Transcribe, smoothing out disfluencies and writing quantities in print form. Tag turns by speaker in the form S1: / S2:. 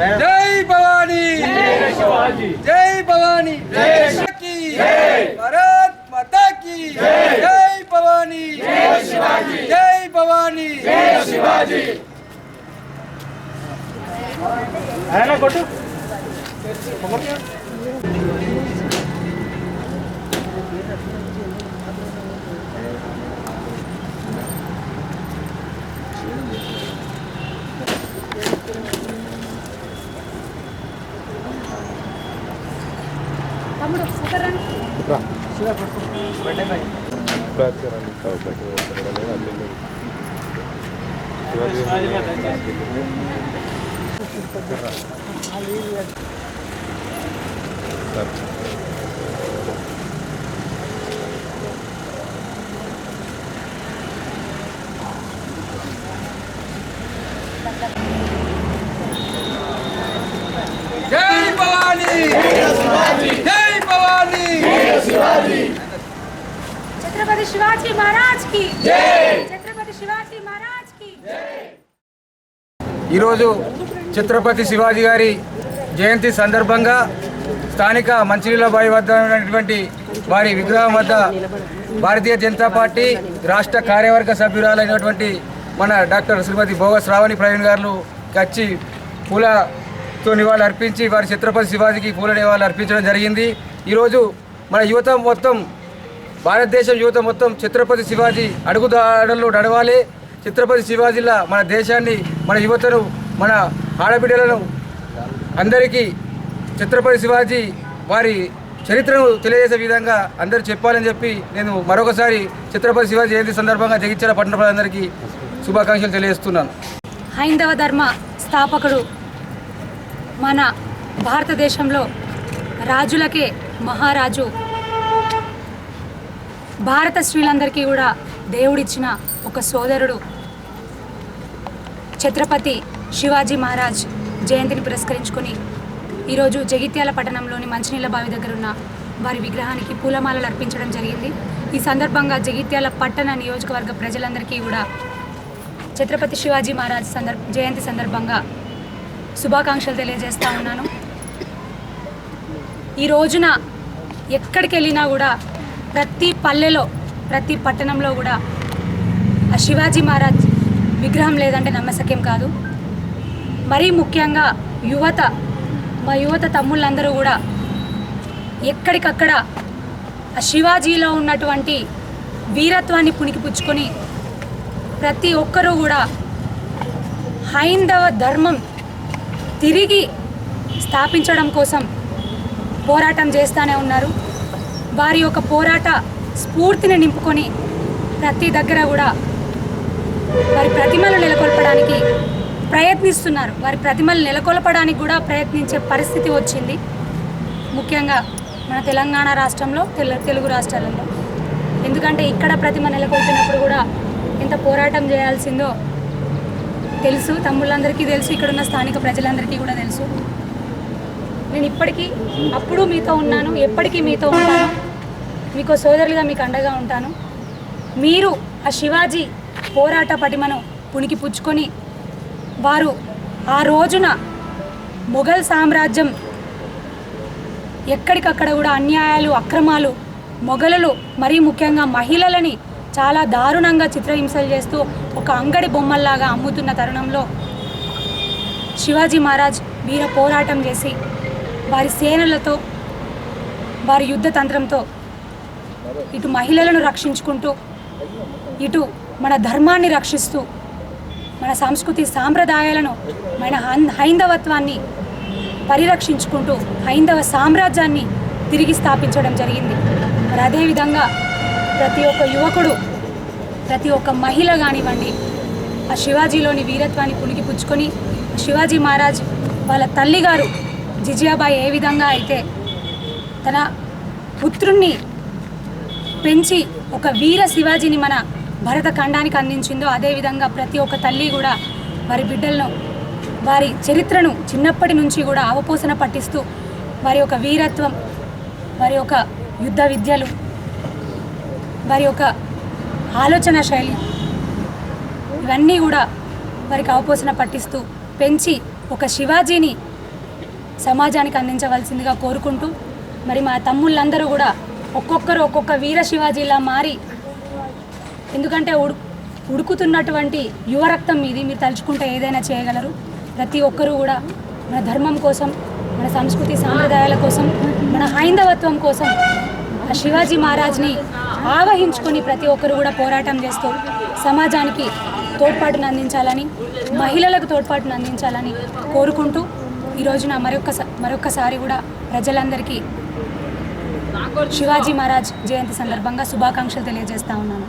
S1: जय भवानी, जय शिवाजी, जय भवानी, जय की, भारत माता की, जय भवानी, जय शिवाजी, जय भवानी, जय शिवाजी। है ना कोटू? जय भवानी, जय भवानी, जय शिवाजी।
S2: छत्रपति शिवाजी महाराज की जय, छत्रपति शिवाजी महाराज की जय।
S1: ఈరోజు ఛత్రపతి శివాజీ గారి జయంతి సందర్భంగా స్థానిక మంచినీళ్ళబావి వద్ద ఉన్నటువంటి వారి విగ్రహం వద్ద భారతీయ జనతా పార్టీ రాష్ట్ర కార్యవర్గ సభ్యురాలైనటువంటి మన డాక్టర్ శ్రీమతి భోగ శ్రావణి ప్రవీణ్ గారు వచ్చి పూలతో నివాళులు అర్పించి వారి ఛత్రపతి శివాజీకి పూల నివాళులు అర్పించడం జరిగింది. ఈరోజు మన యువత మొత్తం, భారతదేశం యువత మొత్తం ఛత్రపతి శివాజీ అడుగుదాడల్లో నడవాలి. ఛత్రపతి శివాజీలా మన దేశాన్ని, మన యువతను, మన ఆడబిడ్డలను అందరికీ ఛత్రపతి శివాజీ వారి చరిత్రను తెలియజేసే విధంగా అందరూ చెప్పాలని చెప్పి నేను మరొకసారి ఛత్రపతి శివాజీ జయంతి సందర్భంగా జగిత్యాల పట్టణ ప్రజలందరికీ శుభాకాంక్షలు తెలియజేస్తున్నాను.
S2: హైందవ ధర్మ స్థాపకుడు, మన భారతదేశంలో రాజులకే మహారాజు, భారత స్త్రీలందరికీ కూడా దేవుడిచ్చిన ఒక సోదరుడు ఛత్రపతి శివాజీ మహారాజ్ జయంతిని పురస్కరించుకొని ఈరోజు జగిత్యాల పట్టణంలోని మంచినీళ్ళబావి దగ్గర ఉన్న వారి విగ్రహానికి పూలమాలలు అర్పించడం జరిగింది. ఈ సందర్భంగా జగిత్యాల పట్టణ నియోజకవర్గ ప్రజలందరికీ కూడా ఛత్రపతి శివాజీ మహారాజ్ జయంతి సందర్భంగా శుభాకాంక్షలు తెలియజేస్తూ ఉన్నాను. ఈ రోజున ఎక్కడికి వెళ్ళినా కూడా ప్రతి పల్లెలో, ప్రతి పట్టణంలో కూడా ఆ శివాజీ మహారాజ్ విగ్రహం లేదంటే నమ్మశక్యం కాదు. మరీ ముఖ్యంగా యువత, మా యువత తమ్ముళ్ళందరూ కూడా ఎక్కడికక్కడ ఆ శివాజీలో ఉన్నటువంటి వీరత్వాన్ని పుణికిపుచ్చుకొని ప్రతి ఒక్కరూ కూడా హైందవ ధర్మం తిరిగి స్థాపించడం కోసం పోరాటం చేస్తూనే ఉన్నారు. వారి యొక్క పోరాట స్ఫూర్తిని నింపుకొని ప్రతి దగ్గర కూడా వారి ప్రతిమలు నెలకొల్పడానికి ప్రయత్నిస్తున్నారు. వారి ప్రతిమలు నెలకొల్పడానికి కూడా ప్రయత్నించే పరిస్థితి వచ్చింది. ముఖ్యంగా మన తెలంగాణ రాష్ట్రంలో, తెలుగు రాష్ట్రాలలో. ఎందుకంటే ఇక్కడ ప్రతిమ నెలకొల్పినప్పుడు కూడా ఎంత పోరాటం చేయాల్సిందో తెలుసు, తమ్ముళ్ళందరికీ తెలుసు, ఇక్కడున్న స్థానిక ప్రజలందరికీ కూడా తెలుసు. నేను ఇప్పటికీ, అప్పుడు మీతో ఉన్నాను, ఎప్పటికీ మీతో ఉంటాను, మీకు సోదరులుగా మీకు అండగా ఉంటాను. మీరు ఆ శివాజీ పోరాట పటిమను పుణికి పుచ్చుకొని వారు ఆ రోజున మొఘల్ సామ్రాజ్యం ఎక్కడికక్కడ కూడా అన్యాయాలు, అక్రమాలు, మొఘలులు మరీ ముఖ్యంగా మహిళలని చాలా దారుణంగా చిత్రహింసలు చేస్తూ ఒక అంగడి బొమ్మల్లాగా అమ్ముతున్న తరుణంలో శివాజీ మహారాజ్ వీర పోరాటం చేసి వారి సేనలతో, వారి యుద్ధ తంత్రంతో ఇటు మహిళలను రక్షించుకుంటూ, ఇటు మన ధర్మాన్ని రక్షిస్తూ, మన సంస్కృతి సాంప్రదాయాలను, మన హైందవత్వాన్ని పరిరక్షించుకుంటూ హైందవ సామ్రాజ్యాన్ని తిరిగి స్థాపించడం జరిగింది. మరి అదేవిధంగా ప్రతి ఒక్క యువకుడు, ప్రతి ఒక్క మహిళ కానివ్వండి, ఆ శివాజీలోని వీరత్వాన్ని పుణికిపుచ్చుకొని శివాజీ మహారాజ్ వాళ్ళ తల్లిగారు జిజియాబాయి ఏ విధంగా అయితే తన పుత్రుణ్ణి పెంచి ఒక వీర శివాజీని మన భరత ఖండానికి అందించిందో, అదేవిధంగా ప్రతి ఒక్క తల్లి కూడా వారి బిడ్డలను వారి చరిత్రను చిన్నప్పటి నుంచి కూడా అవపోసన పట్టిస్తూ వారి యొక్క వీరత్వం, వారి యొక్క యుద్ధ విద్యలు, వారి యొక్క ఆలోచన శైలి ఇవన్నీ కూడా వారికి అవపోసన పట్టిస్తూ పెంచి ఒక శివాజీని సమాజానికి అందించవలసిందిగా కోరుకుంటూ, మరి మా తమ్ముళ్ళందరూ కూడా ఒక్కొక్కరు ఒక్కొక్క వీర శివాజీలా మారి, ఎందుకంటే ఉడుకుతున్నటువంటి యువ రక్తం మీది, మీరు తలుచుకుంటే ఏదైనా చేయగలరు. ప్రతి ఒక్కరూ కూడా మన ధర్మం కోసం, మన సంస్కృతి సాంప్రదాయాల కోసం, మన హైందవత్వం కోసం ఆ శివాజీ మహారాజ్ని ఆవహించుకొని ప్రతి ఒక్కరు కూడా పోరాటం చేస్తూ సమాజానికి తోడ్పాటును అందించాలని, మహిళలకు తోడ్పాటును అందించాలని కోరుకుంటూ ఈ రోజున మరొక్కసారి కూడా ప్రజలందరికీ శివాజీ మహారాజ్ జయంతి సందర్భంగా శుభాకాంక్షలు తెలియజేస్తా ఉన్నాను.